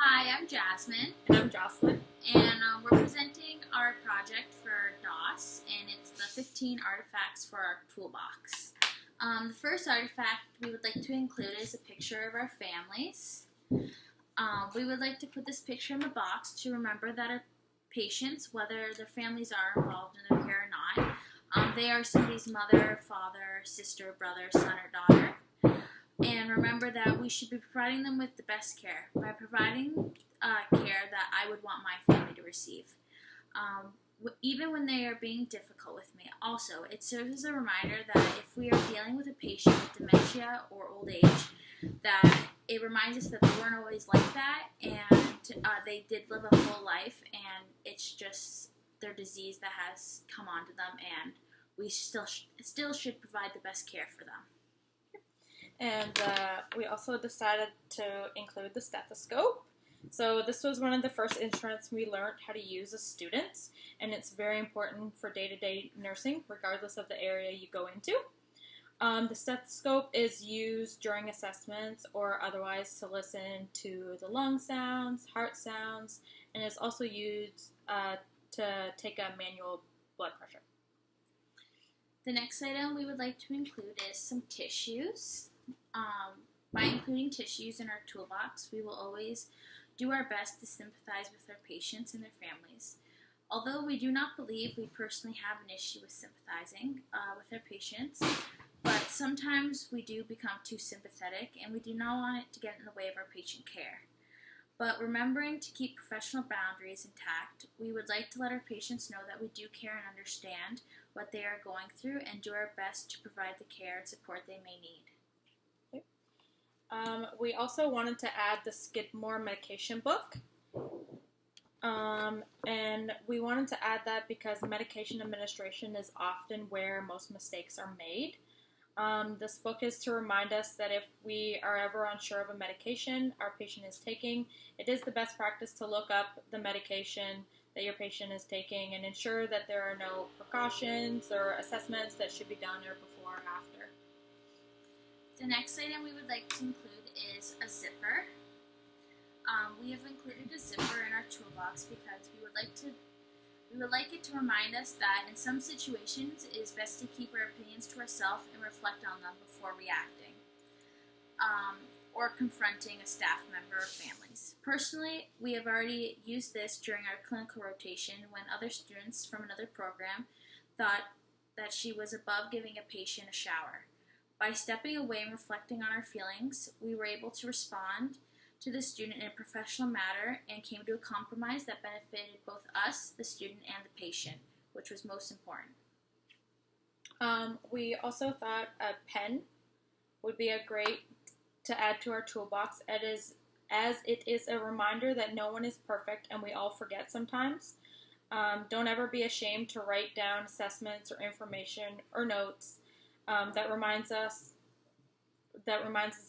Hi, I'm Jasmine, And I'm Jocelyn. and we're presenting our project for DOS, and it's the 15 artifacts for our toolbox. The first artifact we would like to include is a picture of our families. We would like to put this picture in the box to remember that our patients, whether their families are involved in their care or not, they are somebody's mother, father, sister, brother, son, or daughter. And remember that we should be providing them with the best care by providing care that I would want my family to receive, even when they are being difficult with me. Also, it serves as a reminder that if we are dealing with a patient with dementia or old age, that it reminds us that they weren't always like that, and they did live a full life, and it's just their disease that has come onto them, and we still should provide the best care for them. And we also decided to include the stethoscope. So this was one of the first instruments we learned how to use as students, and it's very important for day-to-day nursing, regardless of the area you go into. The stethoscope is used during assessments or otherwise to listen to the lung sounds, heart sounds, and it's also used to take a manual blood pressure. The next item we would like to include is some tissues. By including tissues in our toolbox, we will always do our best to sympathize with our patients and their families. Although we do not believe we personally have an issue with sympathizing with our patients, but sometimes we do become too sympathetic, and we do not want it to get in the way of our patient care. But remembering to keep professional boundaries intact, we would like to let our patients know that we do care and understand what they are going through and do our best to provide the care and support they may need. We also wanted to add the Skidmore medication book, and we wanted to add that because medication administration is often where most mistakes are made. This book is to remind us that if we are ever unsure of a medication our patient is taking, it is the best practice to look up the medication that your patient is taking and ensure that there are no precautions or assessments that should be done or before or after. The next item we would like to include is a zipper. We have included a zipper in our toolbox because we would like it to remind us that in some situations it is best to keep our opinions to ourselves and reflect on them before reacting or confronting a staff member or families. Personally, we have already used this during our clinical rotation when other students from another program thought that she was above giving a patient a shower. By stepping away and reflecting on our feelings, we were able to respond to the student in a professional manner and came to a compromise that benefited both us, the student, and the patient, which was most important. We also thought a pen would be a great to add to our toolbox, as it is a reminder that no one is perfect and we all forget sometimes. Don't ever be ashamed to write down assessments or information or notes that reminds us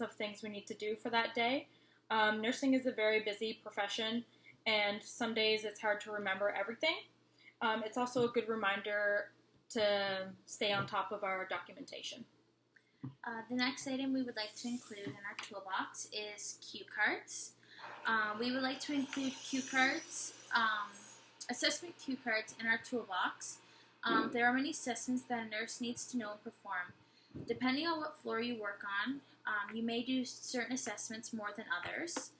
of things we need to do for that day. Nursing is a very busy profession, and some days it's hard to remember everything. It's also a good reminder to stay on top of our documentation. The next item we would like to include in our toolbox is cue cards. We would like to include cue cards, assessment cue cards in our toolbox. There are many assessments that a nurse needs to know and perform. Depending on what floor you work on, you may do certain assessments more than others.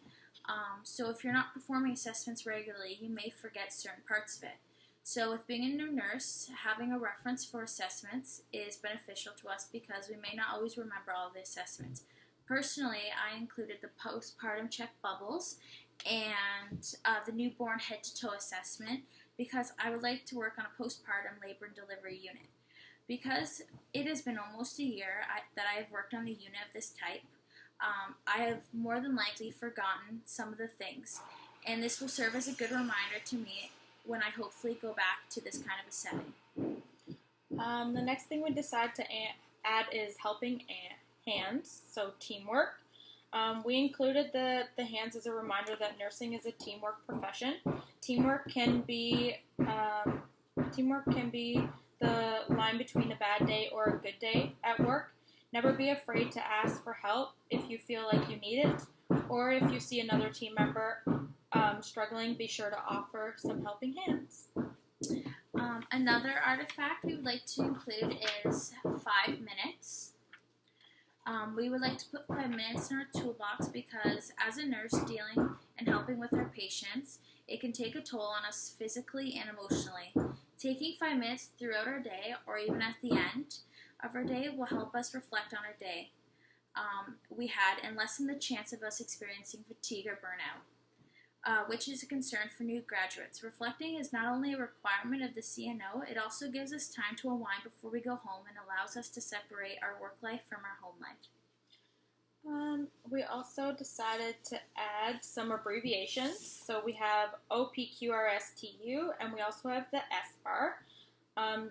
So if you're not performing assessments regularly, you may forget certain parts of it. So with being a new nurse, having a reference for assessments is beneficial to us because we may not always remember all of the assessments. Personally, I included the postpartum check bubbles and the newborn head-to-toe assessment because I would like to work on a postpartum labor and delivery unit. Because it has been almost a year that I have worked on a unit of this type, I have more than likely forgotten some of the things, and this will serve as a good reminder to me when I hopefully go back to this kind of a setting. The next thing we decide to add is helping hands, so teamwork. We included the hands as a reminder that nursing is a teamwork profession. Teamwork can be the line between a bad day or a good day at work. Never be afraid to ask for help if you feel like you need it, or if you see another team member struggling, be sure to offer some helping hands. Another artifact we would like to include is 5 minutes. We would like to put 5 minutes in our toolbox because as a nurse dealing and helping with our patients, it can take a toll on us physically and emotionally. Taking 5 minutes throughout our day or even at the end of our day will help us reflect on our day we had and lessen the chance of us experiencing fatigue or burnout, which is a concern for new graduates. Reflecting is not only a requirement of the CNO, it also gives us time to unwind before we go home and allows us to separate our work life from our home life. We also decided to add some abbreviations. So we have OPQRSTU and we also have the SBAR.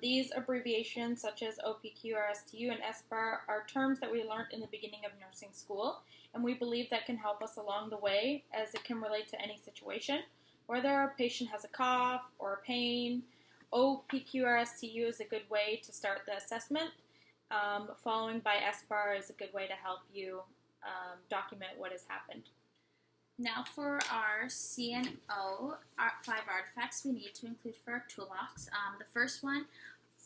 These abbreviations, such as OPQRSTU and SBAR, are terms that we learned in the beginning of nursing school, and we believe that can help us along the way as it can relate to any situation. Whether a patient has a cough or a pain, OPQRSTU is a good way to start the assessment, following by SBAR is a good way to help you document what has happened. Now for our CNO, our 5 artifacts we need to include for our toolbox. The first one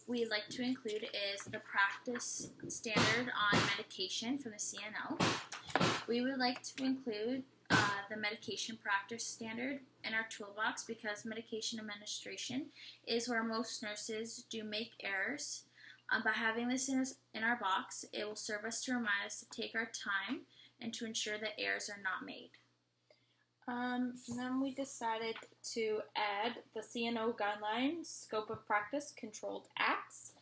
we'd like to include is the practice standard on medication from the CNO. We would like to include the medication practice standard in our toolbox because medication administration is where most nurses do make errors. By having this in our box, it will serve us to remind us to take our time and to ensure that errors are not made. And then we decided to add the CNO guidelines, scope of practice, controlled acts.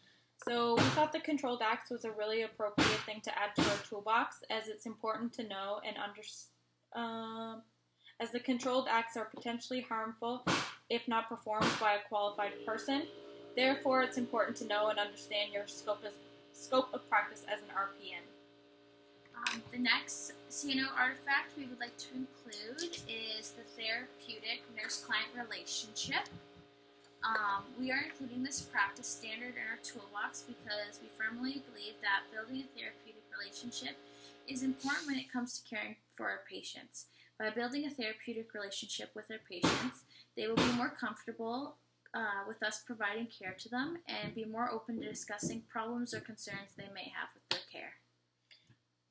So we thought the controlled acts was a really appropriate thing to add to our toolbox as it's important to know and understand, as the controlled acts are potentially harmful if not performed by a qualified person. Therefore, it's important to know and understand your scope of practice as an RPN. The next CNO artifact we would like to include is the therapeutic nurse-client relationship. We are including this practice standard in our toolbox because we firmly believe that building a therapeutic relationship is important when it comes to caring for our patients. By building a therapeutic relationship with our patients, they will be more comfortable with us providing care to them and be more open to discussing problems or concerns they may have with their care.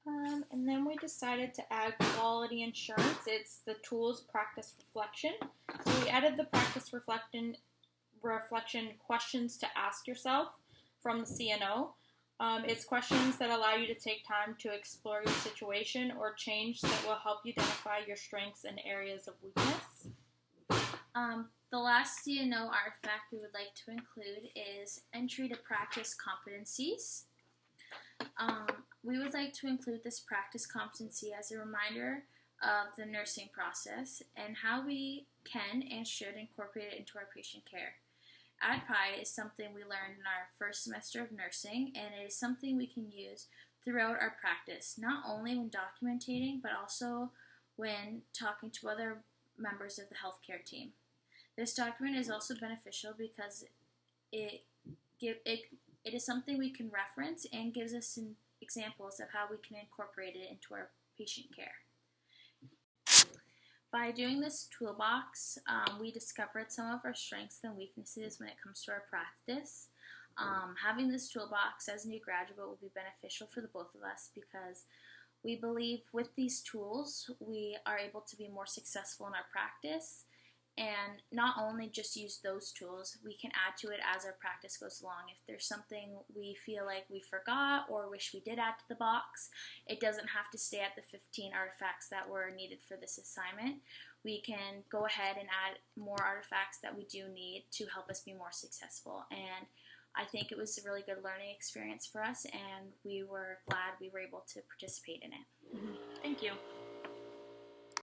And then we decided to add quality insurance. It's the tools practice reflection. So we added the practice reflection questions to ask yourself from the CNO. It's questions that allow you to take time to explore your situation or change that will help you identify your strengths and areas of weakness. The last CNO artifact we would like to include is entry to practice competencies. We would like to include this practice competency as a reminder of the nursing process and how we can and should incorporate it into our patient care. ADPI is something we learned in our first semester of nursing, and it is something we can use throughout our practice, not only when documenting, but also when talking to other members of the healthcare team. This document is also beneficial because it is something we can reference and gives us some examples of how we can incorporate it into our patient care. By doing this toolbox, we discovered some of our strengths and weaknesses when it comes to our practice. Having this toolbox as a new graduate will be beneficial for the both of us because we believe with these tools we are able to be more successful in our practice. And not only just use those tools, we can add to it as our practice goes along. If there's something we feel like we forgot or wish we did add to the box, it doesn't have to stay at the 15 artifacts that were needed for this assignment. We can go ahead and add more artifacts that we do need to help us be more successful. And I think it was a really good learning experience for us, and we were glad we were able to participate in it. Thank you.